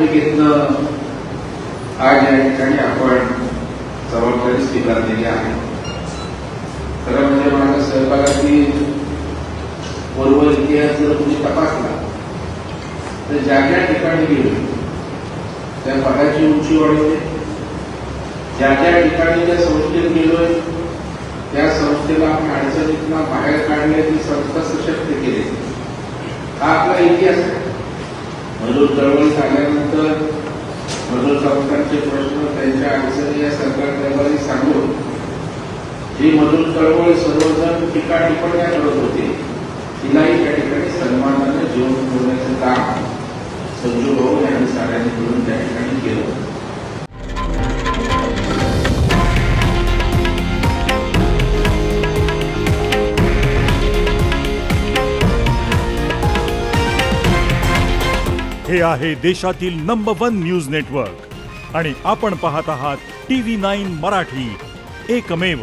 भूमिकेतनं आज या ठिकाणी आपण जबाबदारी स्वीकारलेली आहे. खरं म्हणजे माझ्या सहभागातील पूर्व इतिहास जर तुम्ही तपासला तर ज्या ज्या ठिकाणी गेलो त्या पदाची उंची वाढवते, ज्या ज्या ठिकाणी त्या संस्थेत गेलोय त्या संस्थेला आपण अडचणीतून बाहेर काढले, ती संस्था सशक्त केली. हा आपला इतिहास आहे. मजूर चळवळी झाल्यानंतर मजूर संस्थांचे प्रश्न, त्यांच्या अडचणी या सरकार दरबारी सांगून जी मजूर चळवळ सर्वजण टीका टिप्पण्या करत होते तिलाही त्या ठिकाणी सन्मानाने जीवन ठेवण्याचं काम संजू भाऊ यांनी साऱ्यांनी मिळून त्या ठिकाणी केलं. हे आहे देशातील नंबर 1 न्यूज नेटवर्क आणि आपण पाहत आहात TV9 मराठी, एकमेव.